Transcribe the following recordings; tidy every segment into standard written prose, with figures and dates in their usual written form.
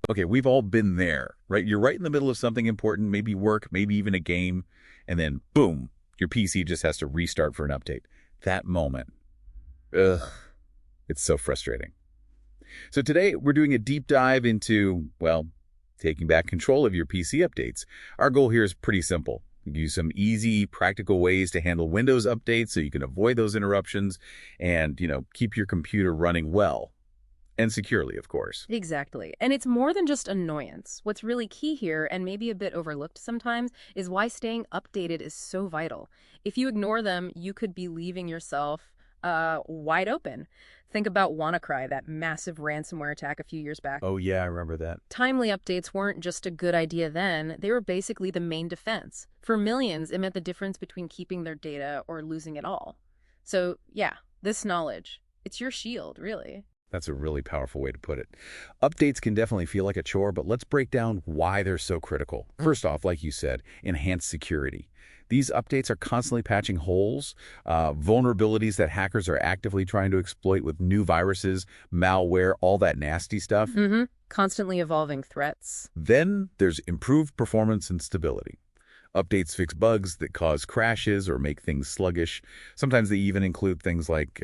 Okay, we've all been there, right? You're right in the middle of something important, maybe work, maybe even a game, and then boom, your PC just has to restart for an update. That moment, ugh, it's so frustrating. So today we're doing a deep dive into, well, taking back control of your PC updates. Our goal here is pretty simple. Use some easy, practical ways to handle Windows updates so you can avoid those interruptions and, keep your computer running well and securely, of course. Exactly. And it's more than just annoyance. What's really key here, and maybe a bit overlooked sometimes, is why staying updated is so vital. If you ignore them, you could be leaving yourself wide open. Think about WannaCry, that massive ransomware attack a few years back. Oh, yeah, I remember that. Timely updates weren't just a good idea then, they were basically the main defense. For millions, it meant the difference between keeping their data or losing it all. So, yeah, this knowledge, it's your shield, really. That's a really powerful way to put it. Updates can definitely feel like a chore, but let's break down why they're so critical. First off, like you said, enhanced security. These updates are constantly patching holes, vulnerabilities that hackers are actively trying to exploit with new viruses, malware, all that nasty stuff. Constantly evolving threats. Then there's improved performance and stability. Updates fix bugs that cause crashes or make things sluggish. Sometimes they even include things like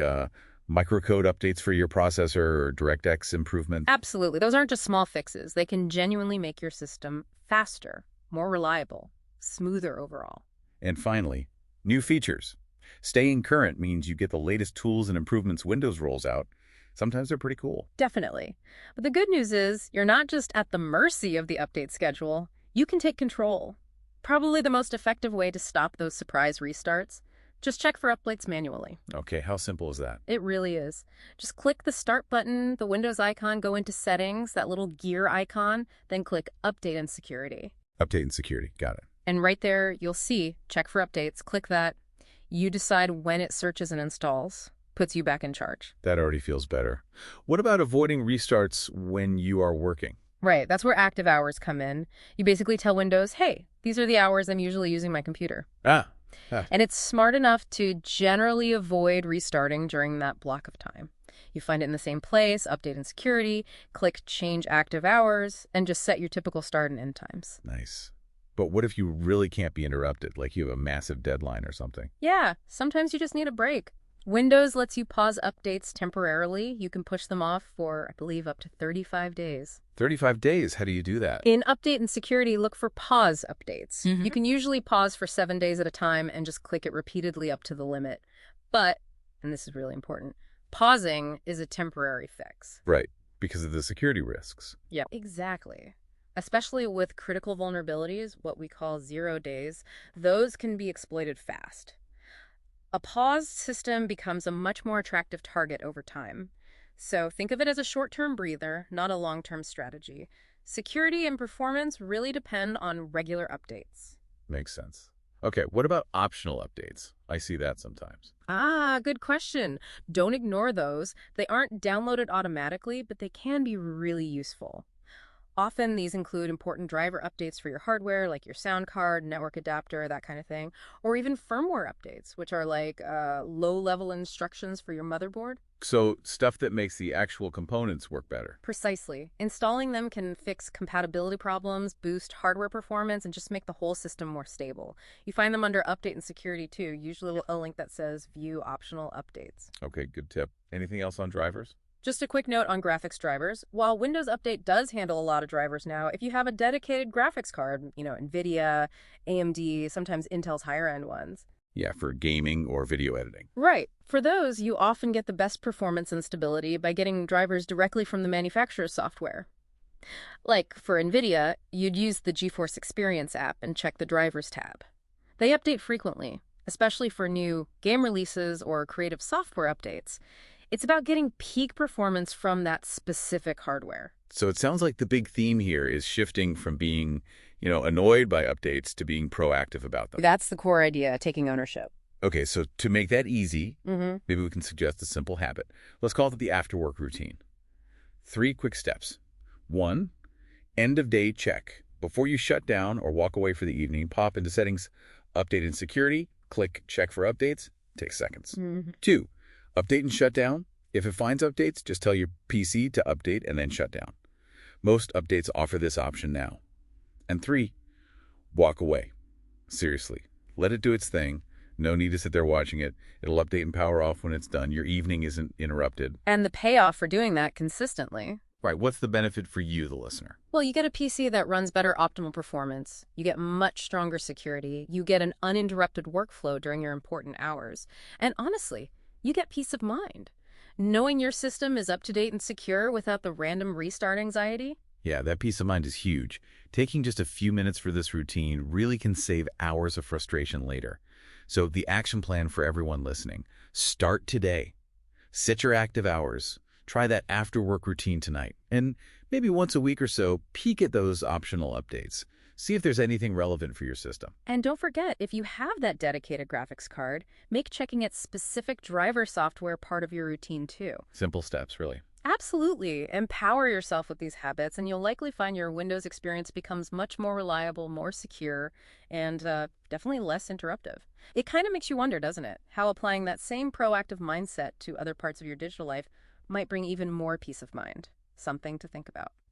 microcode updates for your processor or DirectX improvement. Absolutely. Those aren't just small fixes. They can genuinely make your system faster, more reliable, smoother overall. And finally, new features. Staying current means you get the latest tools and improvements Windows rolls out. Sometimes they're pretty cool. Definitely. But the good news is you're not just at the mercy of the update schedule. You can take control. Probably the most effective way to stop those surprise restarts. Just check for updates manually. Okay, how simple is that? It really is. Just click the Start button, the Windows icon, go into Settings, that little gear icon, then click Update and Security. Update and security, got it. And right there, you'll see Check for Updates. Click that. You decide when it searches and installs. Puts you back in charge. That already feels better. What about avoiding restarts when you are working? Right, that's where active hours come in. You basically tell Windows, hey, these are the hours I'm usually using my computer. And it's smart enough to generally avoid restarting during that block of time. You find it in the same place, Update and Security, click Change Active Hours, and just set your typical start and end times. Nice. But what if you really can't be interrupted, like you have a massive deadline or something? Yeah, sometimes you just need a break. Windows lets you pause updates temporarily. You can push them off for, I believe, up to 35 days. 35 days? How do you do that? In Update and Security, look for pause updates. You can usually pause for 7 days at a time and just click it repeatedly up to the limit. But, and this is really important, pausing is a temporary fix. Right, because of the security risks. Yeah, exactly. Especially with critical vulnerabilities, what we call 0 days, those can be exploited fast. A paused system becomes a much more attractive target over time. So think of it as a short-term breather, not a long-term strategy. Security and performance really depend on regular updates. Makes sense. Okay, what about optional updates? I see that sometimes. Good question. Don't ignore those. They aren't downloaded automatically, but they can be really useful. Often these include important driver updates for your hardware, like your sound card, network adapter, that kind of thing, or even firmware updates, which are like low-level instructions for your motherboard. So stuff that makes the actual components work better. Precisely. Installing them can fix compatibility problems, boost hardware performance, and just make the whole system more stable. You find them under Update and Security too, usually a link that says View Optional Updates. Okay, good tip. Anything else on drivers? Just a quick note on graphics drivers. While Windows Update does handle a lot of drivers now, if you have a dedicated graphics card, NVIDIA, AMD, sometimes Intel's higher-end ones. Yeah, for gaming or video editing. Right. For those, you often get the best performance and stability by getting drivers directly from the manufacturer's software. Like, for NVIDIA, you'd use the GeForce Experience app and check the Drivers tab. They update frequently, especially for new game releases or creative software updates. It's about getting peak performance from that specific hardware. So it sounds like the big theme here is shifting from being, annoyed by updates to being proactive about them. That's the core idea, taking ownership. Okay, so to make that easy, maybe we can suggest a simple habit. Let's call it the after-work routine. 3 quick steps. 1, end-of-day check. Before you shut down or walk away for the evening, pop into Settings, Update and Security, click Check for Updates. Takes seconds. 2, update and shut down. If it finds updates, just tell your PC to update and then shut down. Most updates offer this option now. And 3, walk away. Seriously. Let it do its thing. No need to sit there watching it. It'll update and power off when it's done. Your evening isn't interrupted. And the payoff for doing that consistently. Right, what's the benefit for you, the listener? Well, you get a PC that runs better optimal performance. You get much stronger security. You get an uninterrupted workflow during your important hours. And honestly, you get peace of mind. Knowing your system is up to date and secure without the random restart anxiety. Yeah, that peace of mind is huge. Taking just a few minutes for this routine really can save hours of frustration later. So the action plan for everyone listening: start today. Set your active hours. Try that after-work routine tonight. And maybe once a week or so, peek at those optional updates. See if there's anything relevant for your system. And don't forget, if you have that dedicated graphics card, make checking its specific driver software part of your routine too. Simple steps, really. Absolutely. Empower yourself with these habits, and you'll likely find your Windows experience becomes much more reliable, more secure, and definitely less interruptive. It kind of makes you wonder, doesn't it, how applying that same proactive mindset to other parts of your digital life might bring even more peace of mind. Something to think about.